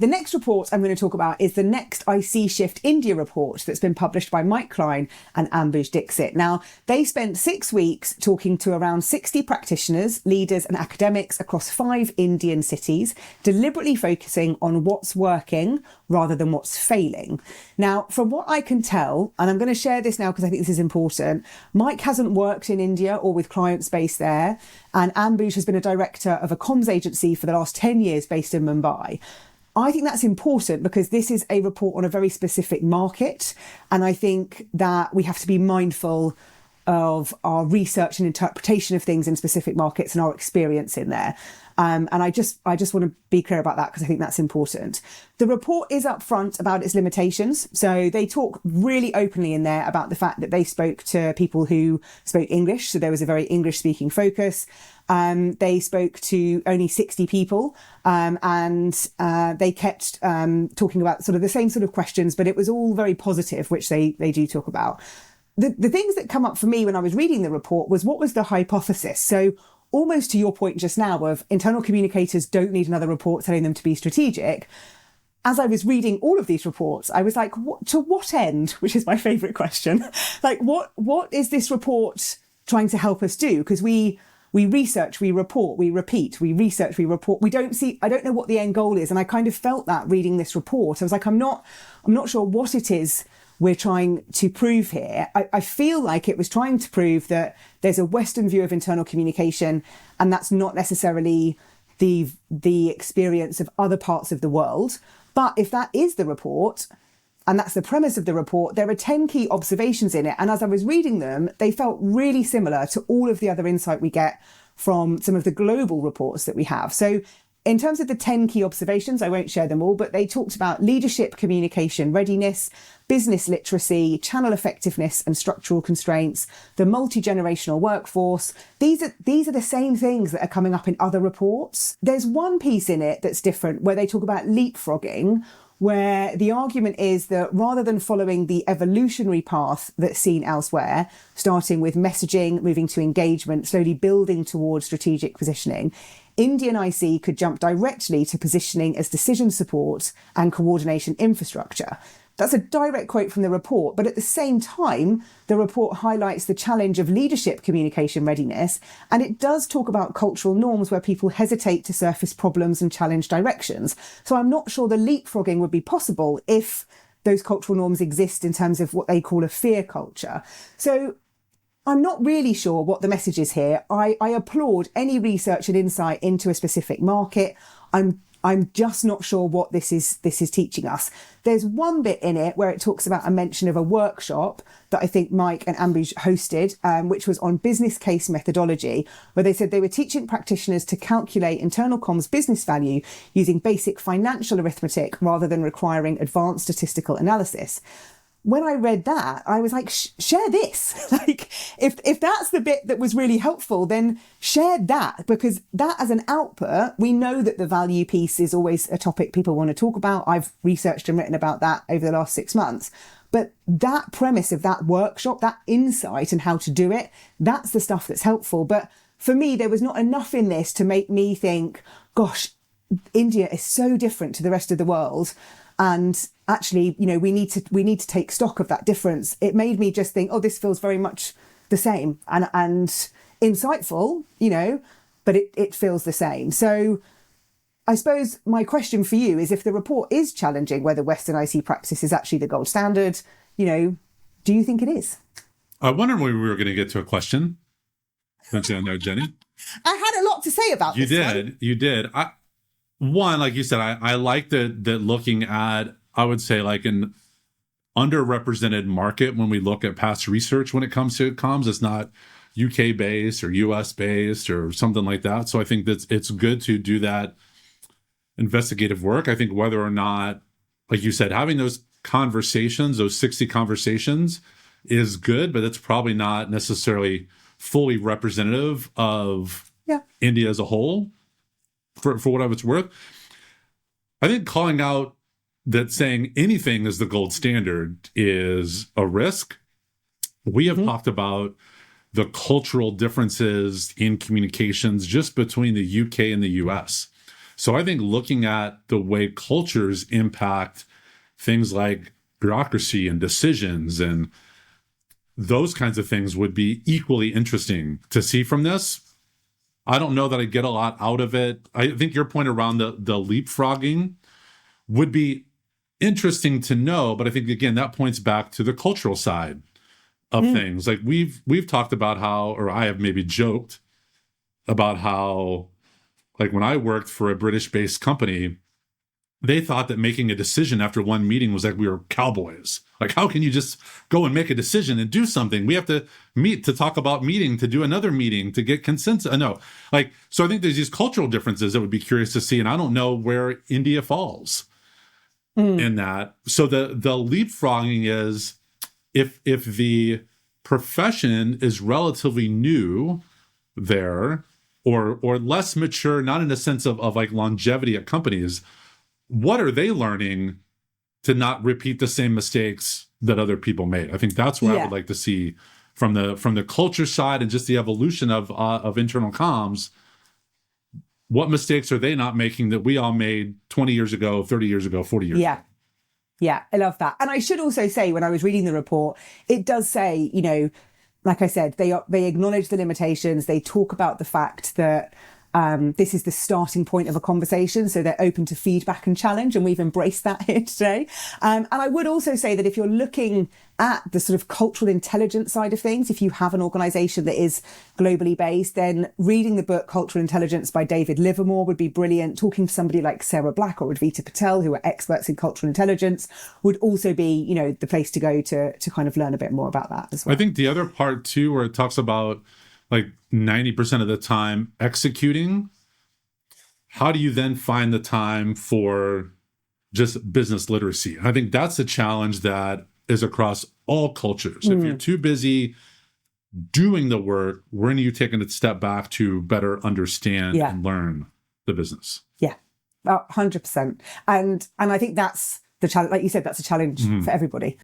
The next report I'm going to talk about is the nextICshift India report that's been published by Klein and Ambuj Dixit. Now, they spent 6 weeks talking to around 60 practitioners, leaders and academics across 5 Indian cities, deliberately focusing on what's working rather than what's failing. Now, from what I can tell, and I'm going to share this now because I think this is important, Mike hasn't worked in India or with clients based there, and Ambuj has been a director of a comms agency for the last 10 years based in Mumbai. I think that's important because this is a report on a very specific market. And I think that we have to be mindful of our research and interpretation of things in specific markets and our experience in there. And I just want to be clear about that because I think that's important. The report is upfront about its limitations. So they talk really openly in there about the fact that they spoke to people who spoke English. So there was a very English speaking focus. They spoke to only 60 people and they kept talking about sort of the same sort of questions, but it was all very positive, which they do talk about. The things that come up for me when I was reading the report was what was the hypothesis? So almost to your point just now of internal communicators don't need another report telling them to be strategic. As I was reading all of these reports, I was like, to what end? Which is my favourite question. Like, what is this report trying to help us do? Because we research, we report, we repeat, we research, we report. I don't know what the end goal is. And I kind of felt that reading this report. I was like, I'm not sure what it is we're trying to prove here. I feel like it was trying to prove that there's a Western view of internal communication, and that's not necessarily the experience of other parts of the world. But if that is the report, and that's the premise of the report, there are 10 key observations in it. And as I was reading them, they felt really similar to all of the other insight we get from some of the global reports that we have. So in terms of the 10 key observations, I won't share them all, but they talked about leadership, communication, readiness, business literacy, channel effectiveness and structural constraints, the multi-generational workforce. These are the same things that are coming up in other reports. There's one piece in it that's different where they talk about leapfrogging, where the argument is that rather than following the evolutionary path that's seen elsewhere, starting with messaging, moving to engagement, slowly building towards strategic positioning, Indian IC could jump directly to positioning as decision support and coordination infrastructure. That's a direct quote from the report, but at the same time, the report highlights the challenge of leadership communication readiness, and it does talk about cultural norms where people hesitate to surface problems and challenge directions. So I'm not sure the leapfrogging would be possible if those cultural norms exist in terms of what they call a fear culture. So I'm not really sure what the message is here. I applaud any research and insight into a specific market. I'm just not sure what this is teaching us. There's one bit in it where it talks about a mention of a workshop that I think Mike and Ambuj hosted, which was on business case methodology, where they said they were teaching practitioners to calculate internal comms business value using basic financial arithmetic rather than requiring advanced statistical analysis. When I read that, I was like, share this. Like, if that's the bit that was really helpful, then share that, because that as an output, we know that the value piece is always a topic people want to talk about. I've researched and written about that over the last 6 months. But that premise of that workshop, that insight and how to do it, that's the stuff that's helpful. But for me, there was not enough in this to make me think, gosh, India is so different to the rest of the world. And actually, you know, we need to take stock of that difference. It made me just think, oh, this feels very much the same and insightful, you know, but it feels the same. So I suppose my question for you is, if the report is challenging whether Western IC practice is actually the gold standard, you know, do you think it is? I wondered when we were going to get to a question. Don't you know, Jenni? I had a lot to say about this. You did. One, like you said, I like that looking at, I would say, like an underrepresented market when we look at past research when it comes to comms. It's not UK based or US based or something like that. So I think that it's good to do that investigative work. I think whether or not, like you said, having those conversations, those 60 conversations is good, but it's probably not necessarily fully representative of India as a whole. For whatever it's worth, I think calling out that saying anything is the gold standard is a risk. We have talked about the cultural differences in communications just between the UK and the US. So I think looking at the way cultures impact things like bureaucracy and decisions and those kinds of things would be equally interesting to see from this. I don't know that I get a lot out of it. I think your point around the leapfrogging would be interesting to know, but I think, again, that points back to the cultural side of things. Like we've talked about how, or I have maybe joked about how, like when I worked for a British-based company, they thought that making a decision after one meeting was like we were cowboys. Like, how can you just go and make a decision and do something? We have to meet to talk about meeting, to do another meeting, to get consensus. No, like, so I think there's these cultural differences that would be curious to see. And I don't know where India falls in that. So the leapfrogging is if the profession is relatively new there or less mature, not in a sense of like longevity at companies, what are they learning to not repeat the same mistakes that other people made? I think that's where I would like to see from the culture side and just the evolution of internal comms. What mistakes are they not making that we all made 20 years ago, 30 years ago, 40 years ago? Yeah, I love that. And I should also say, when I was reading the report, it does say, you know, like I said, they acknowledge the limitations. They talk about the fact that this is the starting point of a conversation. So they're open to feedback and challenge. And we've embraced that here today. And I would also say that if you're looking at the sort of cultural intelligence side of things, if you have an organization that is globally based, then reading the book Cultural Intelligence by David Livermore would be brilliant. Talking to somebody like Sarah Black or Advita Patel, who are experts in cultural intelligence, would also be, you know, the place to go to kind of learn a bit more about that as well. I think the other part too, where it talks about like 90% of the time executing, how do you then find the time for just business literacy? I think that's a challenge that is across all cultures. If you're too busy doing the work, when are you taking a step back to better understand and learn the business? Yeah, 100%. And I think that's the challenge. Like you said, that's a challenge for everybody.